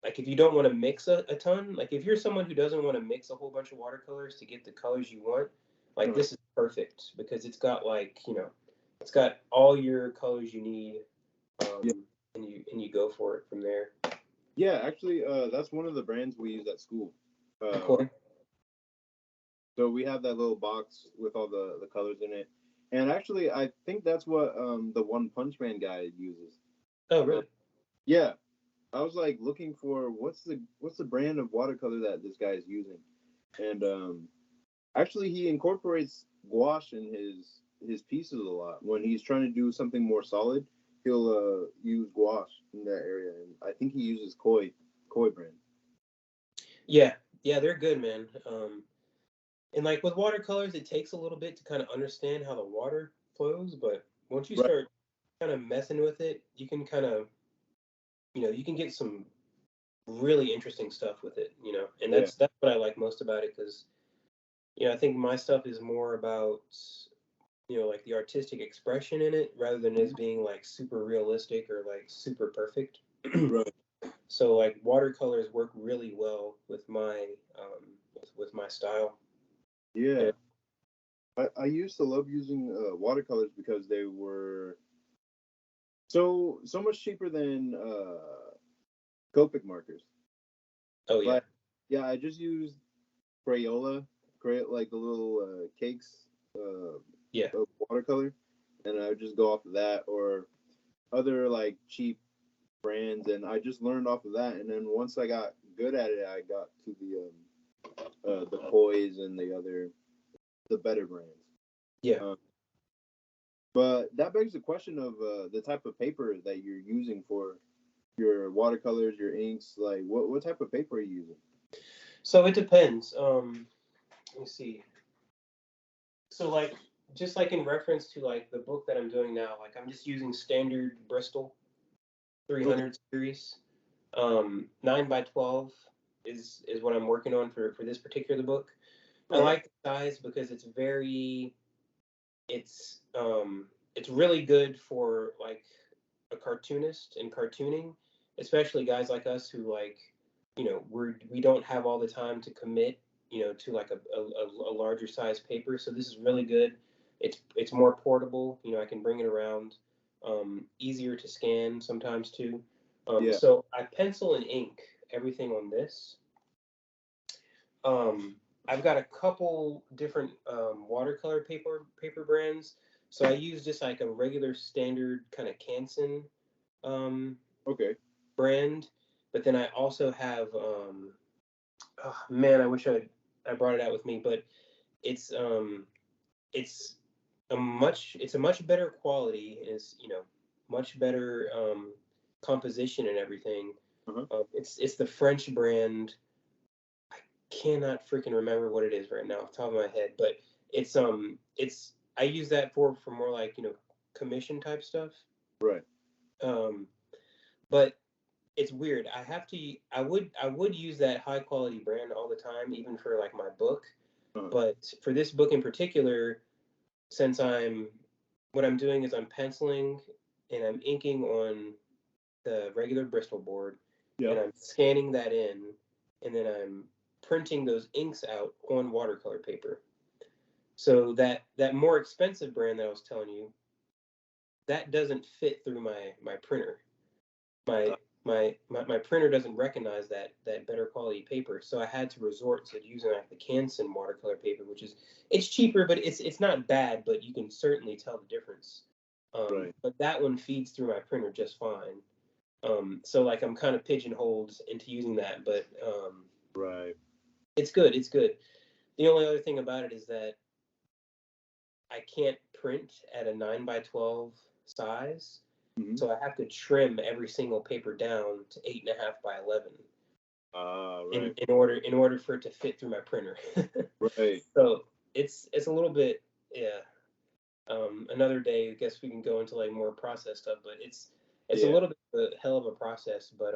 like if you don't want to mix a ton, like if you're someone who doesn't want to mix a whole bunch of watercolors to get the colors you want, like this is perfect because it's got like it's got all your colors you need,
Yeah.
and you go for it from there.
Yeah, actually, that's one of the brands we use at school.
Koi?
So we have that little box with all the colors in it, and actually, I think that's what the One Punch Man guy uses.
Oh, really?
Yeah, I was like looking for what's the brand of watercolor that this guy is using, and actually he incorporates gouache in his pieces a lot. When he's trying to do something more solid, he'll use gouache in that area, and I think he uses Koi brand.
Yeah, they're good, man. And like with watercolors, it takes a little bit to kind of understand how the water flows, but once you
Right.
start kind of messing with it, you can kind of, you can get some really interesting stuff with it, and
Yeah.
that's what I like most about it because, I think my stuff is more about, like the artistic expression in it rather than it being like super realistic or like super perfect.
Right.
So like watercolors work really well with my with my style.
Yeah.
Yeah.
I used to love using watercolors because they were so much cheaper than Copic markers.
Oh yeah.
Like, yeah, I just used Crayola, create like the little cakes
Yeah.
of watercolor, and I would just go off of that or other like cheap brands, and I just learned off of that. And then once I got good at it, I got to the Koi's and the better brands.
Yeah.
But that begs the question of the type of paper that you're using for your watercolors, your inks. Like, what type of paper are you using?
So it depends. Let me see. So like just like in reference to like the book that I'm doing now, like I'm just using standard Bristol
Okay.
300 series. 9 by 12 is what I'm working on for this particular book. I
Okay.
like the size because it's really good for like a cartoonist and cartooning, especially guys like us who like we don't have all the time to commit to like a larger size paper. So this is really good. It's more portable. I can bring it around. Easier to scan sometimes too.
Yeah.
So I pencil and ink everything on this. Um, I've got a couple different watercolor paper brands. So I use just like a regular standard kind of Canson um,
Okay.
brand, but then I also have oh, man, I wish I brought it out with me, but it's it's it's a much better quality. It's much better composition and everything.
Uh-huh.
It's the French brand. I cannot freaking remember what it is right now off the top of my head, but it's I use that for more like commission type stuff.
Right.
Um, but it's weird. I would use that high quality brand all the time, even for like my book.
Uh-huh.
But for this book in particular, since what I'm doing is I'm penciling and I'm inking on the regular Bristol board, and
Yep.
I'm scanning that in, and then I'm printing those inks out on watercolor paper. So that more expensive brand that I was telling you, that doesn't fit through my printer. My my printer doesn't recognize that better quality paper, so I had to resort to using like the Canson watercolor paper, which is it's cheaper, but it's not bad, but you can certainly tell the difference.
Right.
But that one feeds through my printer just fine. So like I'm kind of pigeonholed into using that, but
Right.
it's good. It's good. The only other thing about it is that I can't print at a 9 by 12 size,
Mm-hmm.
so I have to trim every single paper down to 8.5 by 11
Ah,
in
right.
in order for it to fit through my printer.
Right.
So it's a little bit, yeah. Another day, I guess we can go into like more process stuff, but it's a
Yeah.
little bit of a hell of a process. But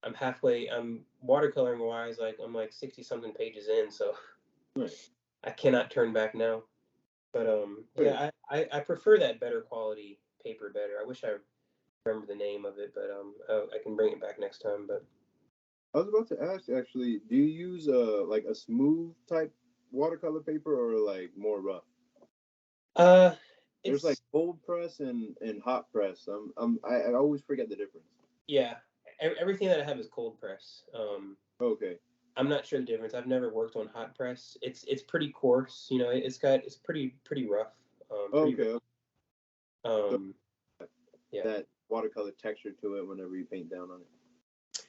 I'm halfway. I'm watercoloring wise, like I'm like 60 something pages in, so
Nice.
I cannot turn back now. But
Right.
yeah, I prefer that better quality paper better. I wish I remember the name of it, but I can bring it back next time. But
I was about to ask actually, do you use like a smooth type watercolor paper or like more rough?
uh,
There's like
it's
cold press and hot press. I always forget the difference.
yeah, everything that I have is cold press.
Okay.
I'm not sure the difference. I've never worked on hot press. It's pretty coarse, you know. It's pretty rough. Pretty
Okay. So
um yeah.
that watercolor texture to it whenever you paint down on it.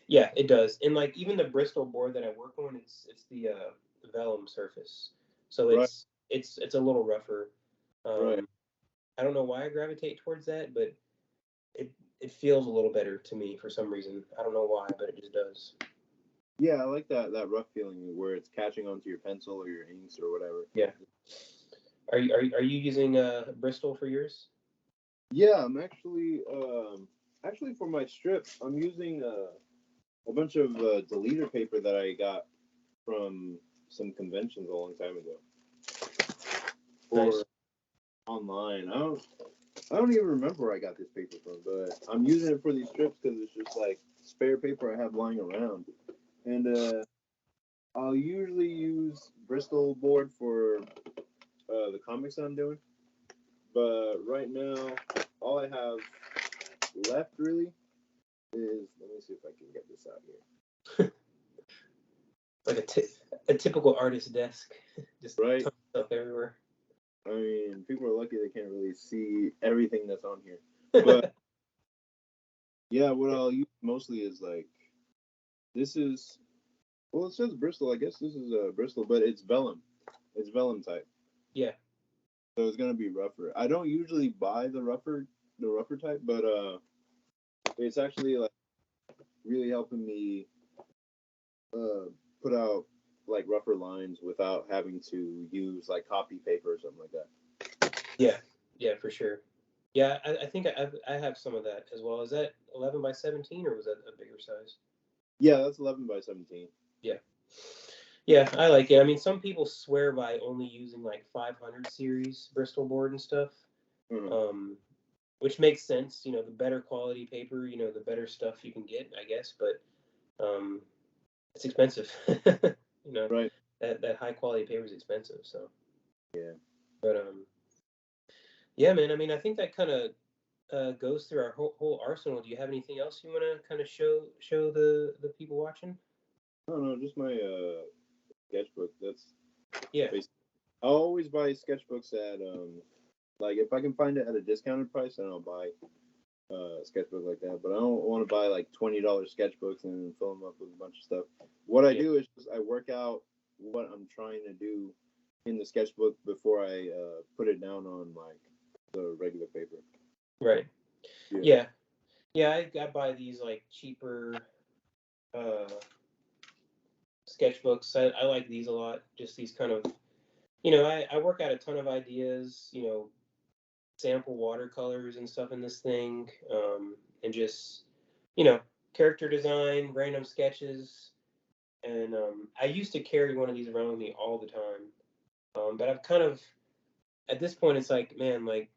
Yeah, it does. And like even the Bristol board that I work on, it's the vellum surface, so
Right.
it's a little rougher.
Right.
Um, I don't know why I gravitate towards that, but it it feels a little better to me for some reason. I don't know why, but it just does.
Yeah, I like that rough feeling where it's catching onto your pencil or your inks or whatever.
Yeah. Are you using Bristol for yours?
Yeah, I'm actually for my strip, I'm using a bunch of deleter paper that I got from some conventions a long time ago
Nice.
or online. I don't even remember where I got this paper from, but I'm using it for these strips because it's just like spare paper I have lying around. And I'll usually use Bristol board for the comics I'm doing. But right now, all I have left really is, let me see if I can get this out here.
Like a typical artist desk, just
Right?
tons of stuff everywhere.
I mean, people are lucky they can't really see everything that's on here. But yeah, what I'll use mostly is like, this is, well, it says Bristol. I guess this is Bristol, but it's vellum. It's vellum type.
Yeah.
So it's gonna be rougher. I don't usually buy the rougher type, but it's actually like really helping me uh put out like rougher lines without having to use like copy paper or something like that.
Yeah. Yeah, for sure. Yeah, I think I have some of that as well. Is that 11 by 17 or was that a bigger size?
Yeah, that's 11 by 17.
Yeah. Yeah, I like it. I mean, some people swear by only using like 500 series Bristol board and stuff,
Mhm.
um, which makes sense. You know, the better quality paper, you know, the better stuff you can get, I guess. But um, it's expensive. You know,
Right.
that high quality paper is expensive. So,
Yeah.
but yeah, man. I mean, I think that kind of goes through our whole arsenal. Do you have anything else you want to kind of show the people watching?
No, no, just my sketchbook. That's
Yeah.
basically. I always buy sketchbooks at like if I can find it at a discounted price, then I'll buy a sketchbook like that. But I don't want to buy like $20 sketchbooks and fill them up with a bunch of stuff. What I
Yeah.
do is just I work out what I'm trying to do in the sketchbook before I put it down on like the regular paper.
Right.
Yeah.
Yeah. Yeah. I buy these like cheaper uh, sketchbooks. I like these a lot. Just these kind of, you know, I work out a ton of ideas, you know, sample watercolors and stuff in this thing, and just, you know, character design, random sketches. And I used to carry one of these around with me all the time. But I've kind of, at this point, it's like, man, like,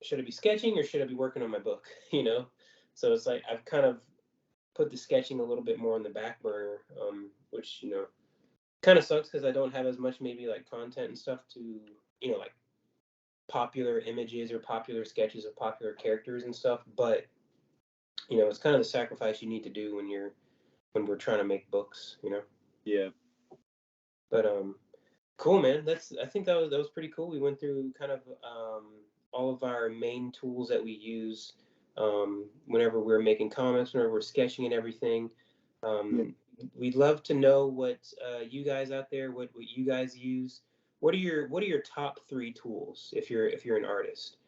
should I be sketching or should I be working on my book? You know? So it's like I've kind of put the sketching a little bit more on the back burner, which, you know, kind of sucks because I don't have as much maybe like content and stuff to, you know, like popular images or popular sketches of popular characters and stuff. But you know, it's kind of the sacrifice you need to do when we're trying to make books, you know.
Yeah.
But cool, man. That's I think that was pretty cool. We went through kind of all of our main tools that we use whenever we're making comics, whenever we're sketching and everything.
Yeah.
We'd love to know what you guys out there, what you guys use. What are your top three tools if you're an artist?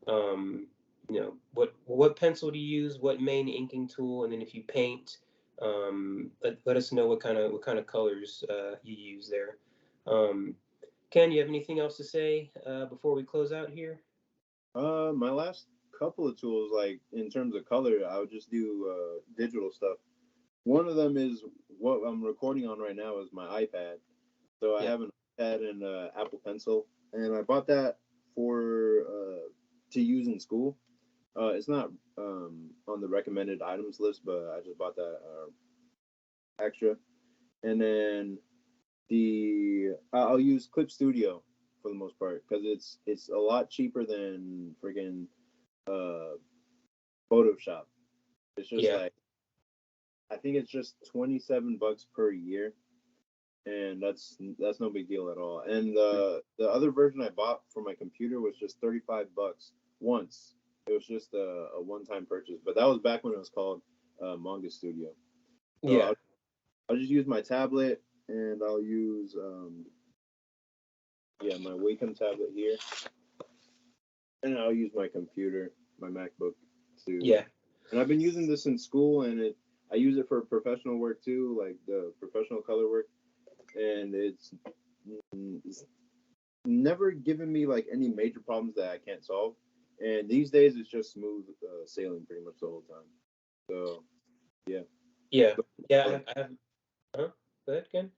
Um, what pencil do you use? What main inking tool? And then if you paint, let us know what kind of colors you use there. Um, Ken, you have anything else to say before we close out here?
My last couple of tools, like in terms of color, I would just do digital stuff. One of them is what I'm recording on right now is my iPad. So I
Yeah,
have an iPad and Apple Pencil, and I bought that for to use in school. It's not on the recommended items list, but I just bought that extra. And then I'll use Clip Studio for the most part because it's a lot cheaper than freaking uh, Photoshop. It's just
yeah,
like I think it's just $27 per year, and that's no big deal at all. And the other version I bought for my computer was just $35 once. It was just a one time purchase, but that was back when it was called Manga Studio. So
yeah,
I'll just use my tablet, and I'll use my Wacom tablet here, and I'll use my computer, my MacBook, to.
yeah,
And I've been using this in school, and I use it for professional work too, like the professional color work, and it's never given me like any major problems that I can't solve. And these days, it's just smooth sailing pretty much the whole time. So yeah.
yeah, yeah. I have. Huh? Go ahead, Ken.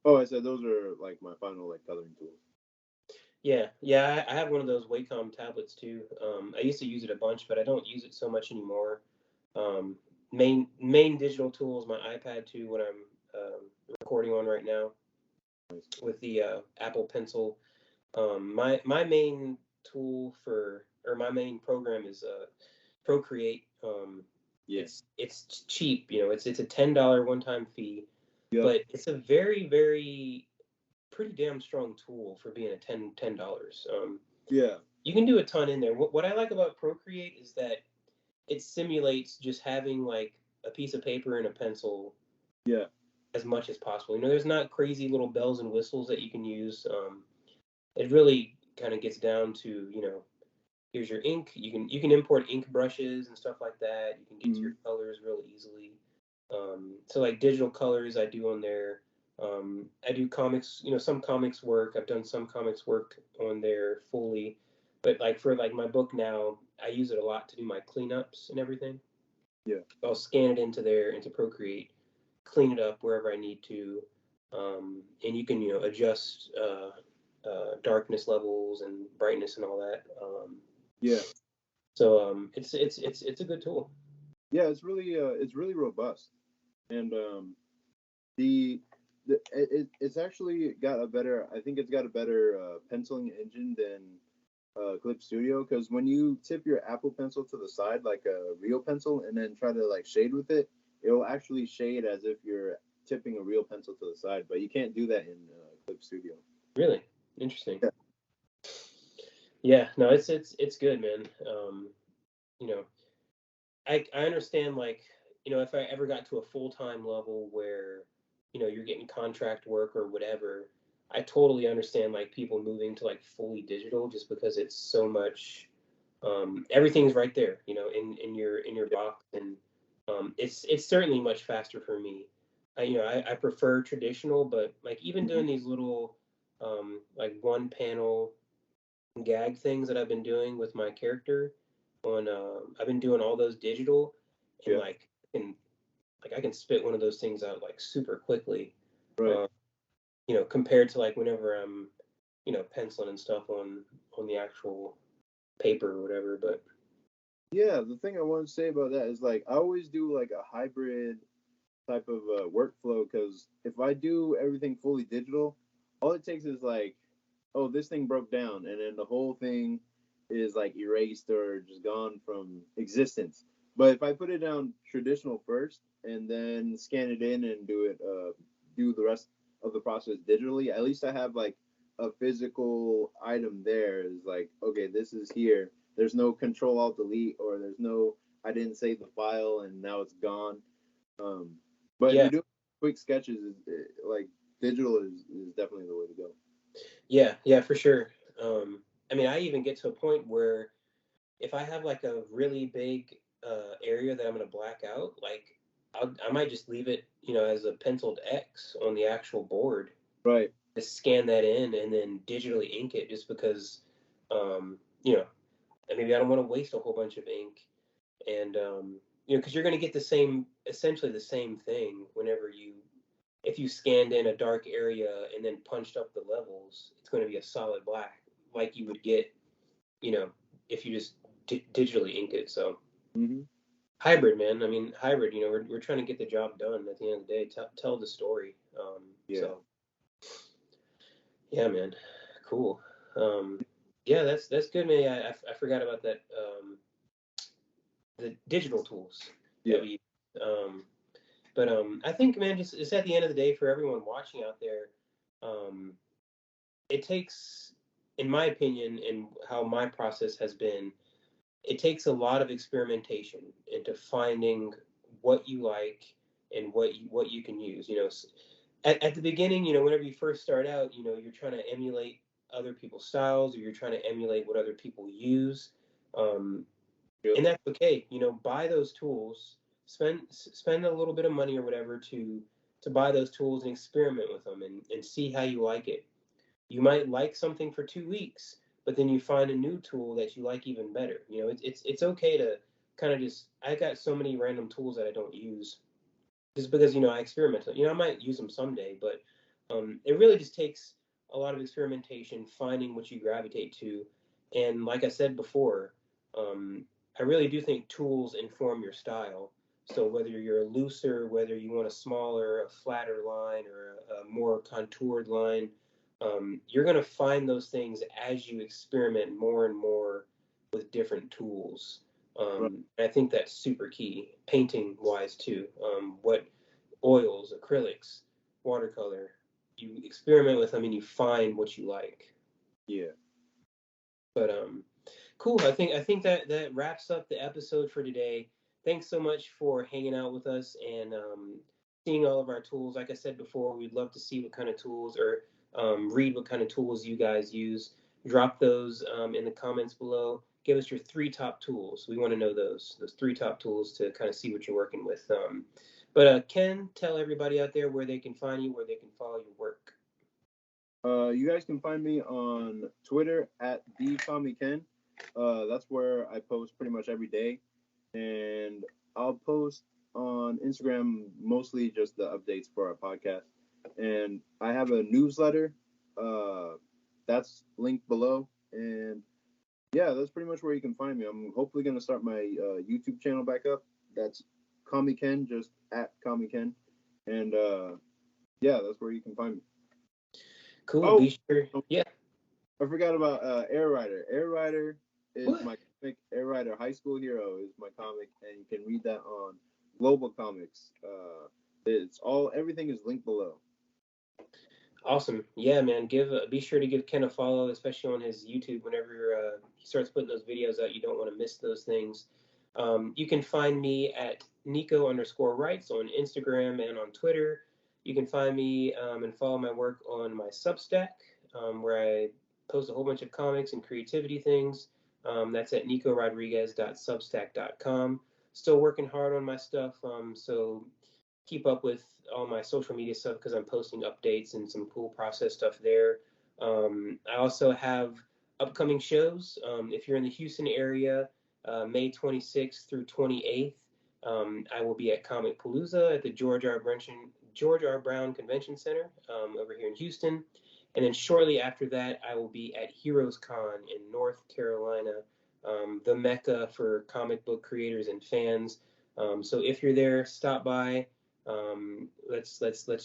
Oh, I said those are like my final like coloring tools.
Yeah, yeah. I have one of those Wacom tablets too. I used to use it a bunch, but I don't use it so much anymore. Um, main digital tool is my iPad too. What I'm recording on right now with the Apple Pencil. My main tool for or my main program is Procreate.
Yeah.
It's cheap. It's a $10 one time fee,
Yep.
but it's a very very pretty damn strong tool for being a $10.
Yeah.
You can do a ton in there. What I like about Procreate is that it simulates just having like a piece of paper and a pencil
Yeah.
as much as possible. There's not crazy little bells and whistles that you can use. It really kind of gets down to here's your ink. You can import ink brushes and stuff like that. You can get to
Hmm.
your colors real easily. So like digital colors, I do on there. I do comics, some comics work. I've done some comics work on there fully, but like for like my book now, I use it a lot to do my cleanups and everything.
Yeah.
I'll scan it into Procreate, clean it up wherever I need to, and you can adjust darkness levels and brightness and all that.
Yeah.
So it's a good tool.
Yeah. It's really robust, and the it's actually got a better. I think it's got a better penciling engine than Clip Studio because when you tip your Apple Pencil to the side like a real pencil and then try to like shade with it, it'll actually shade as if you're tipping a real pencil to the side, but you can't do that in Clip Studio.
Really interesting.
Yeah.
Yeah, no, it's good, man. You know, I understand like if I ever got to a full time level where you're getting contract work or whatever, I totally understand like people moving to like fully digital just because it's so much. Everything's right there, in your box, and it's certainly much faster for me. I prefer traditional, but like even
Mhm.
doing these little like one panel gag things that I've been doing with my character on I've been doing all those digital and
Yeah.
I can spit one of those things out like super quickly.
Right.
Uh, compared to like whenever I'm penciling and stuff on the actual paper or whatever. But
Yeah, the thing I want to say about that is like I always do like a hybrid type of workflow because if I do everything fully digital, all it takes is like, oh, this thing broke down, and then the whole thing is like erased or just gone from existence. But if I put it down traditional first and then scan it in and do the rest of the process digitally, at least I have like a physical item there. Is like, okay, this is here. there's no Control Alt Delete, or there's no I didn't save the file and now it's gone. But if you're doing quick sketches, like digital is definitely the way to go.
Yeah, for sure. I mean, I even get to a point where if I have like a really big area that I'm gonna black out, like I might just leave it, as a penciled X on the actual board.
Right.
Just scan that in and then digitally ink it, just because, you know, and maybe I don't want to waste a whole bunch of ink, and because you're gonna get essentially the same thing if you scanned in a dark area and then punched up the levels, it's going to be a solid black, like you would get, if you just digitally ink it. So hybrid, man. I mean, hybrid. We're trying to get the job done at the end of the day. Tell the story. So yeah, man. Cool. Yeah, that's good, man. I forgot about that. The digital tools.
Yeah.
That we, but I think, man, just at the end of the day, for everyone watching out there, it takes, in my opinion, and how my process has been, it takes a lot of experimentation into finding what you like and what you can use. At the beginning, whenever you first start out, you're trying to emulate other people's styles, or you're trying to emulate what other people use. And that's okay. Buy those tools, spend a little bit of money or whatever to buy those tools and experiment with them, and see how you like it. You might like something for 2 weeks, but then you find a new tool that you like even better. It's okay to kind of just, I got so many random tools that I don't use just because, I experiment. I might use them someday, but it really just takes a lot of experimentation, finding what you gravitate to. And like I said before, I really do think tools inform your style. So whether you're a looser, whether you want a smaller, a flatter line, or a more contoured line, you're going to find those things as you experiment more and more with different tools. I think that's super key, painting wise too. What oils, acrylics, watercolor, you experiment with them and you find what you like.
Yeah.
But cool. I think that wraps up the episode for today. Thanks so much for hanging out with us and seeing all of our tools. Like I said before, we'd love to see what kind of tools, or read what kind of tools you guys use. Drop those in the comments below. Give us your 3 top tools. We want to know those 3 top tools to kind of see what you're working with. But Ken, tell everybody out there where they can find you, where they can follow your work.
You guys can find me on Twitter at @TheCommyKen. That's where I post pretty much every day, and I'll post on Instagram mostly just the updates for our podcast. And I have a newsletter that's linked below, and yeah, that's pretty much where you can find me. I'm hopefully going to start my YouTube channel back up. That's CommyKen, just at CommyKen, and yeah, that's where you can find me.
Cool. Oh, be sure. Yeah.
I forgot about Air Rider. Air Rider is my comic. Air Rider High School Hero is my comic, and you can read that on Global Comics. Everything is linked below.
Awesome. Yeah, man. Be sure to give Ken a follow, especially on his YouTube. Whenever he starts putting those videos out, you don't want to miss those things. You can find me at Nico_writes on Instagram and on Twitter. You can find me and follow my work on my Substack, where I post a whole bunch of comics and creativity things. That's at nicorodriguez.substack.com. Still working hard on my stuff, so keep up with all my social media stuff because I'm posting updates and some cool process stuff there. I also have upcoming shows. If you're in the Houston area, May 26th through 28th, I will be at Comic Palooza at the George R. Brown Convention Center over here in Houston. And then shortly after that, I will be at Heroes Con in North Carolina, the mecca for comic book creators and fans. So if you're there, stop by. Let's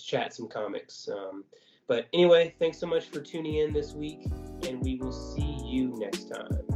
chat some comics. But anyway, thanks so much for tuning in this week, and we will see you next time.